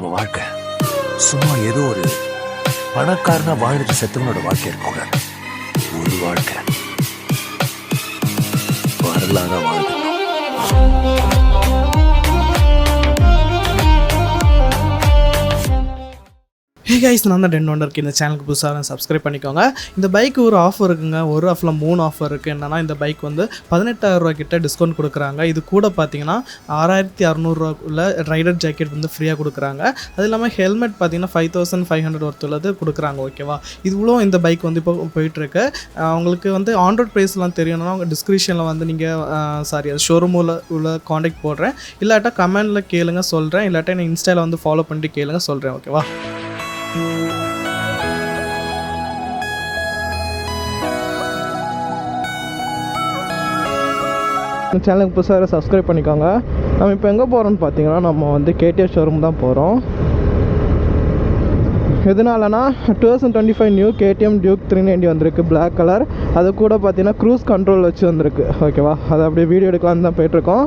நம்ம வாழ்க்கை சும்மா ஏதோ ஒரு பணக்காரனா வாழ்ந்துட்டு செத்தவனோட வாழ்க்கை இருக்கக்கூடாது. ஒரு வாழ்க்கை வரலாறா வாழ்க்கை. ஹே கைஸ், நான் தான் டென் ஒண்டருக்கு. இந்த சேனலுக்கு புதுசாக சப்ஸ்கிரைப் பண்ணிக்கோங்க. இந்த பைக்கு ஒரு ஆஃபர் இருக்குங்க. ஒரு ஆஃபில் 3 ஆஃபர் இருக்குது. என்னென்னா, இந்த பைக் வந்து 18,000 கிட்ட டிஸ்கவுண்ட் கொடுக்குறாங்க. இது கூட பார்த்தீங்கன்னா 6,600 உள்ள ரைடர் ஜாக்கெட் வந்து ஃப்ரீயாக கொடுக்குறாங்க. அது இல்லாமல் ஹெல்மெட் பார்த்தீங்கன்னா 5,500 ஒர்த் உள்ளது கொடுக்குறாங்க. ஓகேவா, இவ்வளோ இந்த பைக் வந்து இப்போ போயிட்டுருக்கு. உங்களுக்கு வந்து ஆண்ட்ராய்ட் ப்ரைஸ்லாம் தெரியணும்னா உங்கள் டிஸ்கிரிப்ஷனில் வந்து நீங்கள் அது ஷோரூமில் உள்ள காண்டாக்ட் போடுறேன். இல்லாட்டா கமெண்டில் கேளுங்க சொல்கிறேன். இல்லாட்டா நான் இன்ஸ்டாவில் வந்து ஃபாலோ பண்ணிட்டு கேளுங்க சொல்கிறேன். ஓகேவா, இந்த சேனலுக்கு புதுசாக சப்ஸ்கிரைப் பண்ணிக்கோங்க. நம்ம இப்போ எங்கே போகிறோம்னு பார்த்தீங்கன்னா, நம்ம வந்து கேடிஎம் ஷோரூம் தான் போகிறோம். எதனாலனா 2025 நியூ கேடிஎம் டியூக் 390 வந்திருக்கு, பிளாக் கலர். அது கூட பார்த்தீங்கன்னா க்ரூஸ் கண்ட்ரோல் வச்சு வந்திருக்கு. ஓகேவா, அதை அப்படியே வீடியோ எடுக்கலான்னு தான் போயிட்டுருக்கோம்.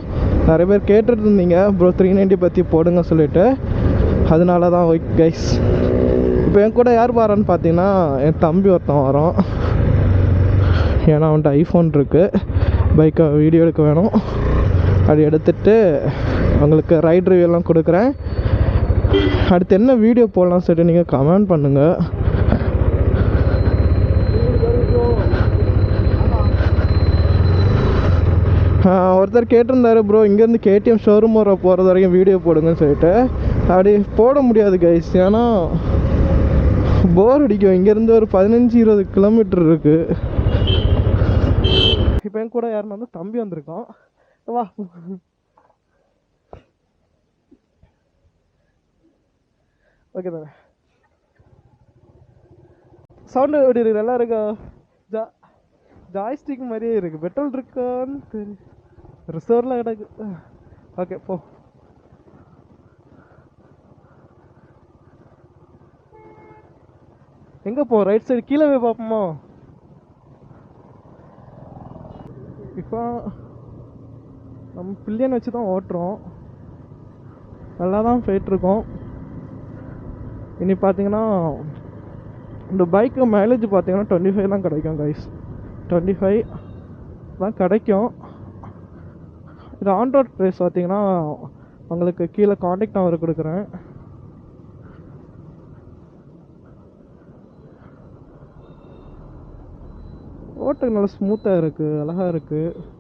நிறைய பேர் கேட்டுட்டு இருந்தீங்க, ப்ரோ 390 பற்றி போடுங்க சொல்லிவிட்டு. அதனால தான் ஓகே கைஸ். இப்போ என் கூட யார் வரான்னு பார்த்தீங்கன்னா, என் தம்பி ஒருத்தன் வரோம். ஏன்னா அவன்கிட்ட ஐஃபோன் இருக்குது, பைக்கை வீடியோ எடுக்க வேணும். அது எடுத்துகிட்டு உங்களுக்கு ரைட் ரிவ்யூலாம் கொடுக்குறேன். அடுத்து என்ன வீடியோ போடலாம் சொல்லிட்டு நீங்கள் கமெண்ட் பண்ணுங்கள். ஒருத்தர் கேட்டிருந்தாரு, ப்ரோ இங்கேருந்து கேடிஎம் ஷோரூம் போகிறது வரைக்கும் வீடியோ போடுங்கன்னு சொல்லிட்டு. அப்படி போட முடியாது கைஸ், ஏன்னா போர் அடிக்கும். இங்கேருந்து ஒரு 15-20 கிலோமீட்டர் இருக்குது. இப்போ என் கூட யாருன்னா வந்து தம்பி வந்திருக்கோம். வா, ஓகே தானே? சவுண்டு எப்படி இருக்குது? நல்லா இருக்கா? ஜாய்ஸ்டிக் மாதிரியே இருக்குது. பெட்ரோல் இருக்கான்னு தெரியும், ரிசர்வில் கிடக்கு. ஓகே போ. எங்கே போ? ரைட் சைடு கீழே போய் பார்ப்போமா? இப்போ நம்ம பில்லியன் வச்சு தான் ஓட்டுறோம், நல்லா தான் போயிட்டுருக்கோம். இனி பார்த்தீங்கன்னா இந்த பைக்கு மைலேஜ் பார்த்தீங்கன்னா 25 தான் கிடைக்கும் கைஸ். 25 தான் கிடைக்கும். இது ஆண்ட்ராய்ட் ப்ரைஸ் பார்த்தீங்கன்னா உங்களுக்கு கீழே காண்டாக்ட் நம்பர் கொடுக்குறேன். ஓட்டுக்கு நல்லா ஸ்மூத்தாக இருக்குது, அழகாக இருக்குது.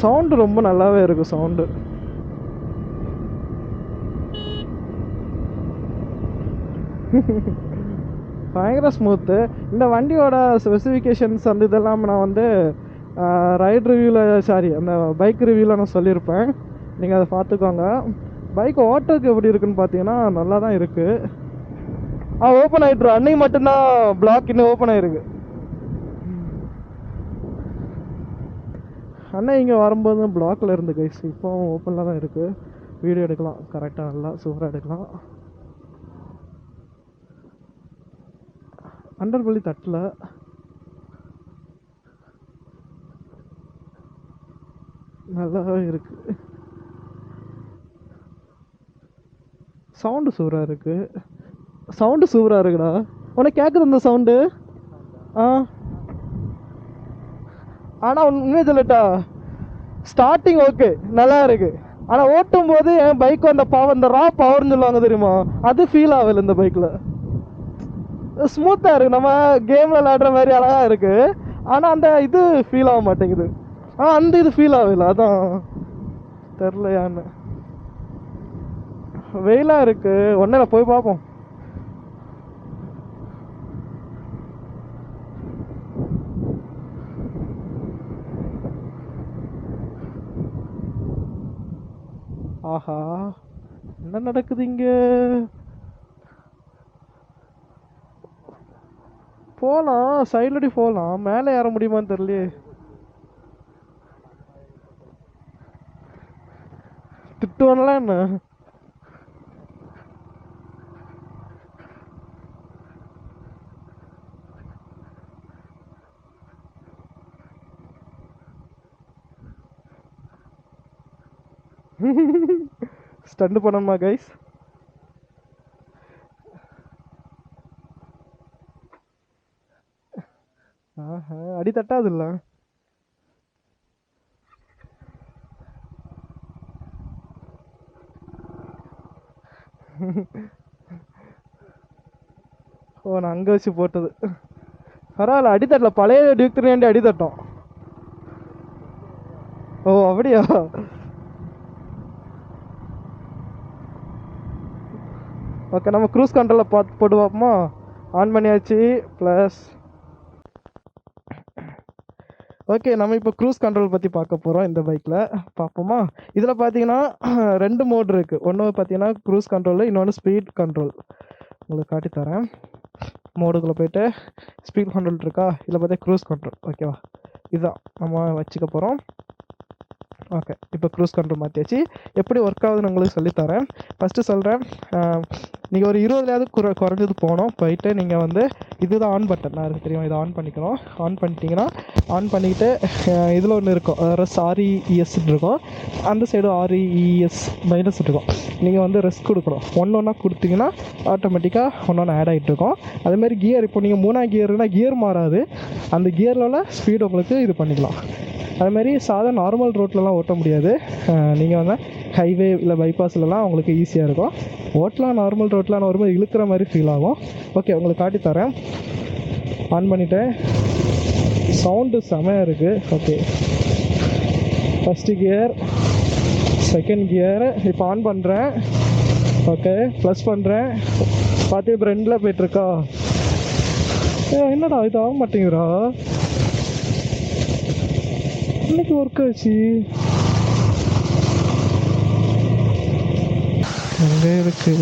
சவுண்டு ரொம்ப நல்லாவே இருக்குது. சவுண்டு பயங்கர ஸ்மூத்து. இந்த வண்டியோட ஸ்பெசிஃபிகேஷன்ஸ் அந்த இதெல்லாம் நான் வந்து ரைட் ரிவ்யூவில் அந்த பைக் ரிவ்யூவில் நான் சொல்லியிருப்பேன், நீங்கள் அதை பார்த்துக்கோங்க. பைக் ஓட்டருக்கு எப்படி இருக்குன்னு பார்த்தீங்கன்னா நல்லா தான் இருக்குது. ஓப்பன் ஆகிட்டுரு. அன்னைக்கு மட்டும்தான் பிளாக் இன்னும் ஓப்பன் ஆகிருக்கு. அண்ணா இங்கே வரும்போது பிளாக்கில் இருந்து கைஸ், இப்போ ஓப்பனில் தான் இருக்குது. வீடியோ எடுக்கலாம் கரெக்டாக, நல்லா சூப்பராக எடுக்கலாம். அண்டர் பள்ளி தட்டில் நல்லாவே இருக்குது. சவுண்டு சூப்பராக இருக்குது. சவுண்டு சூப்பராக இருக்குடா. உனக்கு கேட்குது அந்த சவுண்டு? ஆனால் உண்மையை சொல்லட்டா, ஸ்டார்டிங் ஓகே நல்லா இருக்கு. ஆனால் ஓட்டும் போது என் பைக் அந்த பவர், இந்த ரா பவர்னு சொல்லுவாங்க தெரியுமா, அது ஃபீல் ஆகல. இந்த பைக்கில் ஸ்மூத்தாக இருக்குது, நம்ம கேமில் விளையாடுற மாதிரி அழகாக இருக்குது. ஆனால் அந்த இது ஃபீல் ஆக மாட்டேங்குது. அந்த இது ஃபீல் ஆகல, அதான் தெரிலையான்னு. வெயிலாக இருக்குது. ஒன்றில் போய் பார்ப்போம். ஆஹா, என்ன நடக்குது இங்க? போகலாம், சைட்லடி போகலாம். மேலே ஏற முடியுமான்னு தெரியலையே. திட்டுவானலாம் என்ன? ஸ்டண்ட் பண்ணணுமா கைஸ்? ஆஹா, அடி தட்டாதுல்ல. ஓ, நான் அங்கே வச்சு போட்டது. பரவாயில்ல, அடித்தட்டல. பழைய டியூக் 390 அடித்தட்டோம். ஓ அப்படியா? ஓகே, நம்ம க்ரூஸ் கண்ட்ரோலில் போட்டு பார்ப்போமா? ஆன் பண்ணியாச்சு. ப்ளஸ் ஓகே, நம்ம இப்போ க்ரூஸ் கண்ட்ரோல் பற்றி பார்க்க போகிறோம். இந்த பைக்கில் பார்ப்போமா? இதில் பார்த்தீங்கன்னா 2 மோட் இருக்குது. ஒன்று பார்த்தீங்கன்னா க்ரூஸ் கண்ட்ரோலு, இன்னொன்று ஸ்பீட் கண்ட்ரோல். உங்களுக்கு காட்டித்தரேன். மோடுக்குள்ளே போய்ட்டு ஸ்பீட் கண்ட்ரோல் இருக்கா, இதில் பார்த்தா க்ரூஸ் கண்ட்ரோல். ஓகேவா? இதுதான் நம்ம வச்சுக்க போகிறோம். ஓகே, இப்போ க்ரூஸ் கண்ட்ரோல் மாற்றியாச்சு. எப்படி ஒர்க் ஆகுதுன்னு உங்களுக்கு சொல்லித்தரேன். ஃபஸ்ட்டு சொல்கிறேன், நீங்கள் ஒரு 20லையாவது குறைஞ்சது போகணும். போயிட்டு நீங்கள் வந்து இதுதான் ஆன் பட்டன், நான் இருக்குது தெரியும், இதை ஆன் பண்ணிக்கணும். ஆன் பண்ணிட்டீங்கன்னா ஆன் பண்ணிக்கிட்டு இதில் ஒன்று இருக்கும், REES இருக்கும். அந்த சைடு REES மைனஸ் இருக்கும். நீங்கள் வந்து ரெஸ்ட் கொடுக்கணும். ஒன்றா கொடுத்தீங்கன்னா ஆட்டோமேட்டிக்காக ஒன்று ஆட் ஆகிட்டு இருக்கும். அதேமாதிரி கியர், இப்போ நீங்கள் 3ஆம் கியர்னா கியர் மாறாது. அந்த கியரில் ஸ்பீடு உங்களுக்கு இது பண்ணிக்கலாம். அதுமாதிரி சாதா நார்மல் ரோட்லலாம் ஓட்ட முடியாது. நீங்கள் வந்து ஹைவே இல்லை பைபாஸ்லலாம் உங்களுக்கு ஈஸியாக இருக்கும். ஓட்டலாம் நார்மல் ரோட்லாம் ஒரு மாதிரி இழுக்கிற மாதிரி ஃபீல் ஆகும். ஓகே, உங்களுக்கு காட்டித்தரேன். ஆன் பண்ணிவிட்டேன். சவுண்டு செமையாக இருக்குது. Okay, first gear, second gear. இப்போ ஆன் பண்ணுறேன். ஓகே, ப்ளஸ் பண்ணுறேன். பார்த்து இப்போ 2ல் போய்ட்டுருக்கா. என்னடா இது ஆக மாட்டேங்குதுடா. இன்னைக்கு ஒர்க் ஆச்சு. எங்கே இருக்கு?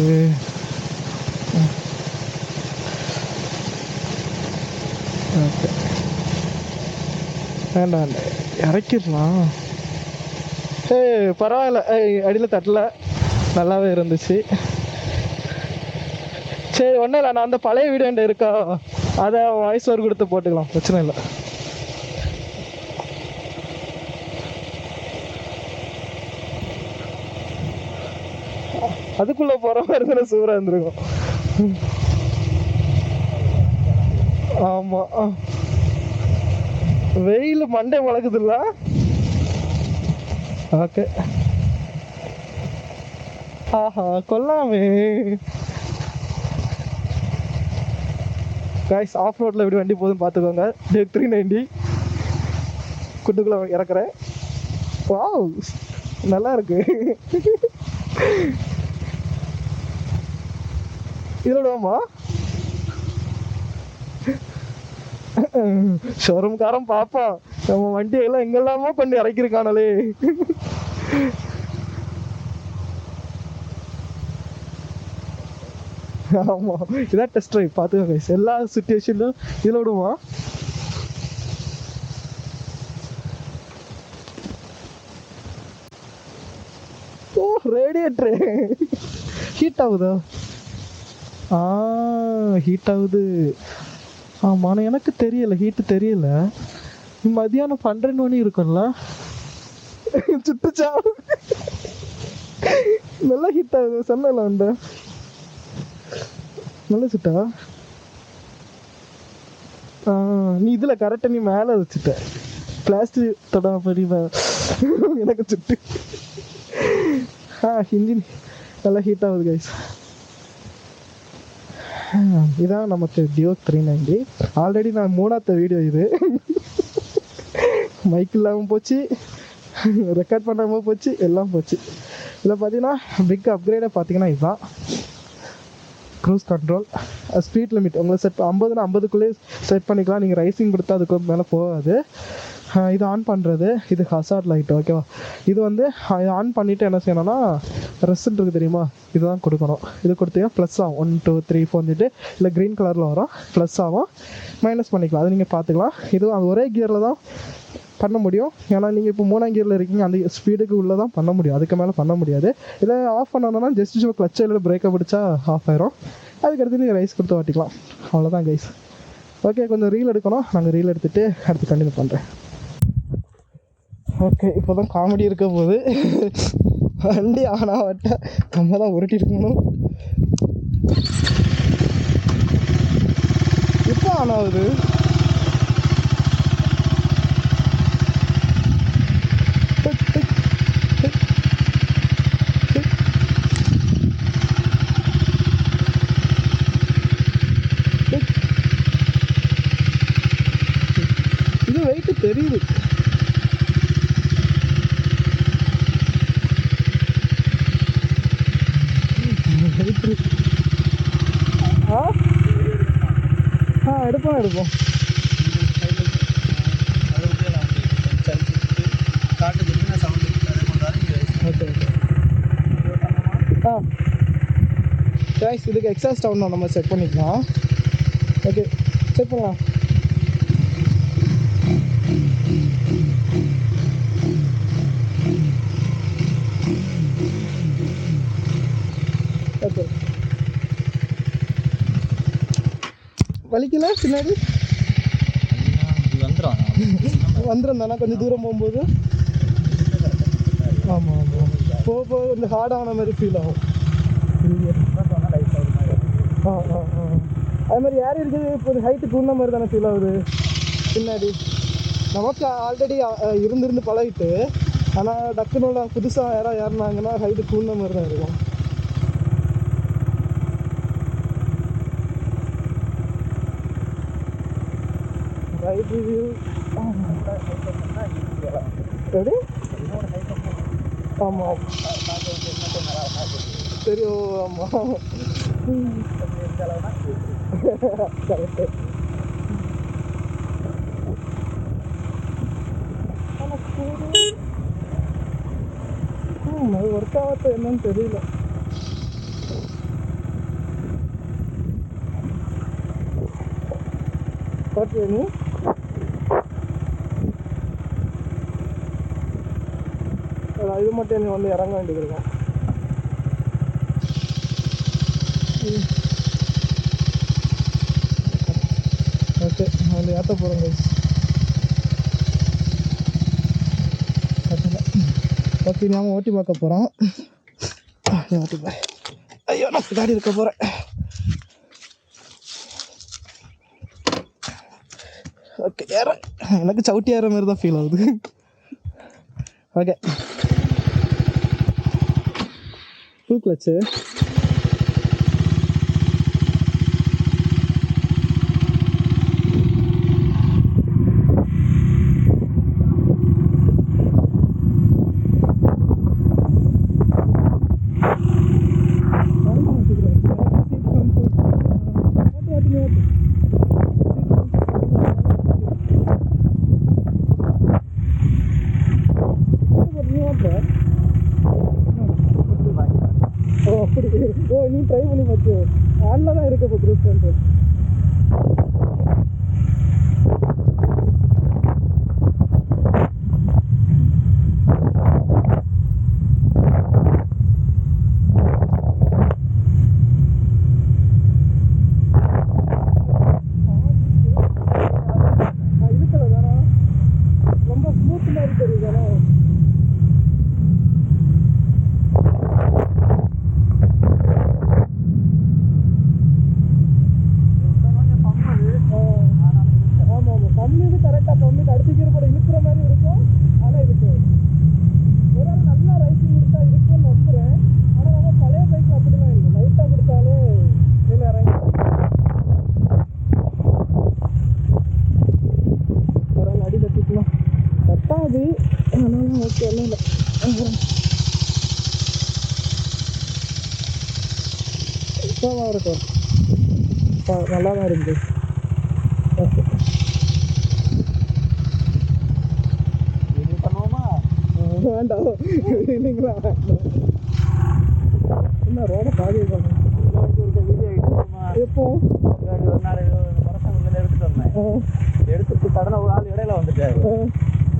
ஓகே, வேண்டாம், இறக்கிடலாம். பரவாயில்ல, அடியில் தட்டல, நல்லாவே இருந்துச்சு. சரி, ஒன்றும் இல்லை. நான் அந்த பழைய வீடியோ இருக்கா, அதை வாய்ஸ் ஓவர் கொடுத்து போட்டுக்கலாம், பிரச்சனை இல்லை. அதுக்குள்ளே போகிற மாதிரி தானே சூப்பராக இருந்திருக்கும். ஆமாம், வெயில் மண்டே முழக்குதுல்ல. ஓகே, ஆஹா, கொல்லாமே கைஸ். ஆஃப் ரோட்டில் எப்படி வண்டி போதுன்னு பார்த்துக்கோங்க. டியூக் 390 குட்டுக்குள்ளே இறக்குறேன். வாவ், நல்லா இருக்கு. இதோடமா ஷோரூம்காரன் பாப்பான், நம்ம வண்டியெல்லாம் எங்கெல்லாமோ பண்ணி இறக்கிருக்கானே. ஆமா, இதான் டெஸ்ட் ட்ரைவ். பார்த்துக்கோங்க, எல்லா சுச்சுவேஷன்லும் இதில் விடுமா. ஓ, ரேடியேட்டரு ஹீட் ஆகுதா? ஹீட் ஆகுது. ஆமாம், எனக்கு தெரியல, ஹீட்டு தெரியல. மதியானம் 12 மணி இருக்கும்ல, சுட்டுச்சா? நல்லா ஹீட் ஆகுது, சொன்னல உண்டு. நல்லா சுட்டா? நீ இதில் கரெக்டாக நீ மேலே வச்சுட்ட, பிளாஸ்டிக் தொட படி எனக்கு சுட்டு. இன்ஜின் நல்லா ஹீட் ஆகுது கைஸ். இதான் நமக்கு டியூக் 390. ஆல்ரெடி நான் 3ஆவது வீடியோ இது. மைக் இல்லாமல் போச்சு, ரெக்கார்ட் பண்ணாமல் போச்சு, எல்லாம் போச்சு. இதில் பார்த்தீங்கன்னா பிக் அப்கிரேடை பார்த்தீங்கன்னா இதுதான் க்ரூஸ் கண்ட்ரோல். ஸ்பீட் லிமிட் உங்களுக்கு செட் 50னா 50க்குள்ளேயே செட் பண்ணிக்கலாம். நீங்கள் ரைசிங் கொடுத்தா அதுக்கு மேலே போகாது. இது ஆன் பண்ணுறது, இது ஹசார்ட் லைட். ஓகேவா? இது வந்து ஆன் பண்ணிவிட்டு என்ன செய்யணும்னா ரெஸ்ட் இருக்குது தெரியுமா, இதுதான் கொடுக்கணும். இது கொடுத்தீங்கன்னா ப்ளஸ் ஆகும், 1 2 3 4 இல்லை க்ரீன் கலரில் வரும், ப்ளஸ் ஆகும், மைனஸ் பண்ணிக்கலாம், அது நீங்கள் பார்த்துக்கலாம். இதுவும் அது ஒரே கியரில் தான் பண்ண முடியும். ஏன்னா நீங்கள் இப்போ 3ஆம் கியரில் இருக்கீங்க, அந்த ஸ்பீடுக்கு உள்ளே தான் பண்ண முடியும், அதுக்கு மேலே பண்ண முடியாது. இதை ஆஃப் பண்ணணும்னா ஜஸ்ட் கிளச்சை இல்லை பிரேக்கை பிடிச்சா ஆஃப் ஆயிரும். அதுக்கடுத்து நீங்கள் ரைஸ் கொடுத்து ஓட்டிக்கலாம், அவ்வளோதான் கைஸ். ஓகே, கொஞ்சம் ரீல் எடுக்கணும், நாங்கள் ரீல் எடுத்துகிட்டு அடுத்து கண்டினியூ பண்ணுறேன். ஓகே, இப்போ தான் காமெடி இருக்க போது. வண்டி ஆனால் வட்ட நம்ம தான் உருட்டி இருக்கணும். இப்போ ஆன் ஆகுது. இது வெயிட்டு தெரியுது. எடுப்போம். ஓகே கைஸ், இதுக்கு எக்ஸாஸ்ட் ஆகணும், நம்ம செக் பண்ணிக்கலாம். ஓகே, செக் பண்ணலாம். ஓகே, வலிக்கல பின்னாடி வந்துடும் தானே கொஞ்சம் தூரம் போகும்போது. ஆமாம் ஆமாம், போக போக இந்த ஹார்ட் ஆன மாதிரி ஃபீல் ஆகும். அது மாதிரி ஏர் இருக்குது, இப்போ ஹைட்டு கூடின மாதிரி தானே ஃபீல் ஆகுது பின்னாடி. நமக்கு ஆல்ரெடி இருந்து பழகிட்டு, ஆனால் டக்குனோட புதுசாக யாராவது ஏறினாங்கன்னா ஹைட்டு கூடின மாதிரி தான் இருக்கும். ரைட் ரிவ்யூ எப்படி? ஆமாம் தெரியும். ஆமாம் கரெக்டு. அது ஒர்க் ஆகாத என்னன்னு தெரியல. பார்த்து நீ இது மட்டும் எனக்கு வந்து இறங்க வேண்டியது இருக்கும். ஓகே, நான் வந்து ஏற்ற போகிறேங்க. ஓகே, நாம் ஓட்டி பார்க்க போகிறோம். ஓட்டி பாரு. ஐயோ, நான் பின்னாடி இருக்க போகிறேன். ஓகே, ஏற எனக்கு சவுட்டி ஏற மாதிரி தான் ஃபீல் ஆகுது. Okay, full clutch. நீ ட்ரை பண்ணி பார்த்து ஆன்ல தான் இருக்க இப்போ க்ரூஸ் கண்ட்ரோல். இருக்கிற தானே ரொம்ப ஸ்மூத் மாதிரி தெரியுதானே. ஓகே, ஒன்றும் இல்லை. இப்போ இருக்கும், நல்லா தான் இருக்குது. ஓகே, வேண்டாம் இல்லைங்களா? என்ன ரோட பாதியை பார்க்கணும். ஒரு வீடியோ எடுத்துமா எப்போ ஒரு நாள் மரசங்க எடுத்துட்டு வந்தேன். எடுத்துட்டு கடனை ஒரு ஆள் இடையில வந்துட்டாரு.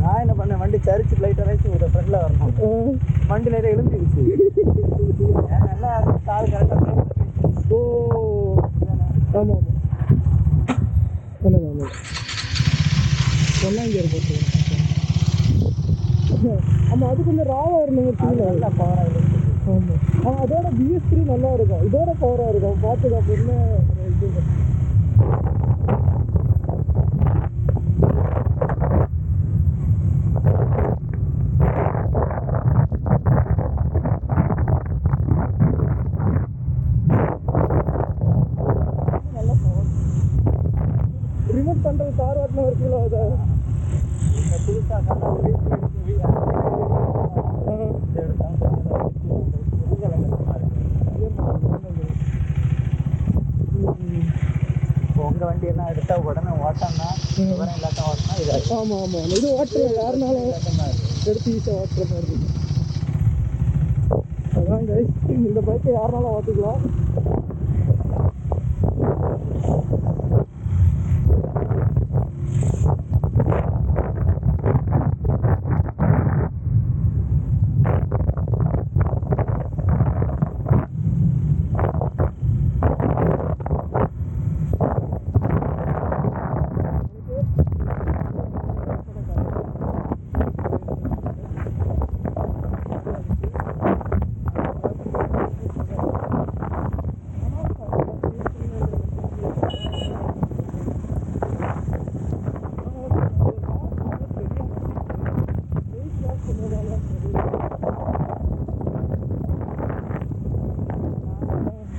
நான் என்ன பண்ணேன், வண்டி சரிச்சு லைட்டாக ரைச்சு ஒரு ஃப்ரெண்டில் வரணும். வண்டி லைட்டாக எழுந்துருச்சு. நல்லா கால் கரெக்டாக. ஓ ஆமாம் ஆமாம் நல்லது நல்லது சொன்னா இங்கே இருக்கும். ஆமாம் அது கொஞ்சம் ராவாக இருந்தவங்க நல்லா பவராக இருக்கு. ஆமாம் அதோட BS3 நல்லா இருக்கும், இதோட பவராக இருக்கும். பார்த்துக்க அப்படின்னு இது ரிமோட் கண்ட்ரோல் கார் ஓட்டின ஒரு கிலோ அதை புதுசாக உங்கள் வண்டி எல்லாம் எடுத்தால் உடனே ஓட்டம்னா விவரம் இல்லாத ஓட்டினா இது. ஆமாம் ஆமாம் இது ஓட்டுற யாருனாலும் எடுத்து ஈஸியாக ஓட்டுற மாதிரி இருக்கு. அதான் கைஸ், இந்த பைக்கை யாருனாலும் ஓட்டிக்கலாம்.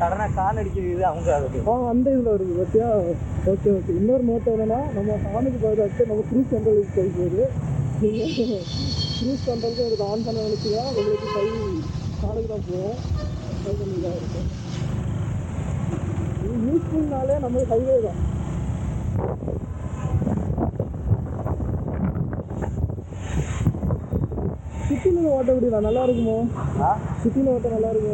சடனாக கால் அடிக்கிறது அவங்க ஆகுது. அந்த இதில் இருக்குது பார்த்தியா. Okay okay. இன்னொரு நோட்டு என்னென்னா, நம்ம சாமிக்கு பாதுகாத்து நம்ம க்ரூஸ் கண்ட்ரோலுக்கு போய் போகுது. நீங்கள் க்ரூஸ் கண்ட்ரோலுக்கு ஒரு ஆன் பண்ண நினச்சிங்கன்னா உங்களுக்கு கை காலுக்கு தான் போகும். கை கொஞ்சம் இதாக இருக்கும். இது யூஸ்ஃபுல்னாலே நம்மளுக்கு ஹைவே தான். சிட்டியில் ஓட்ட முடியல நல்லா இருக்குமோ? சிட்டியில் ஓட்ட நல்லா இருக்கும்.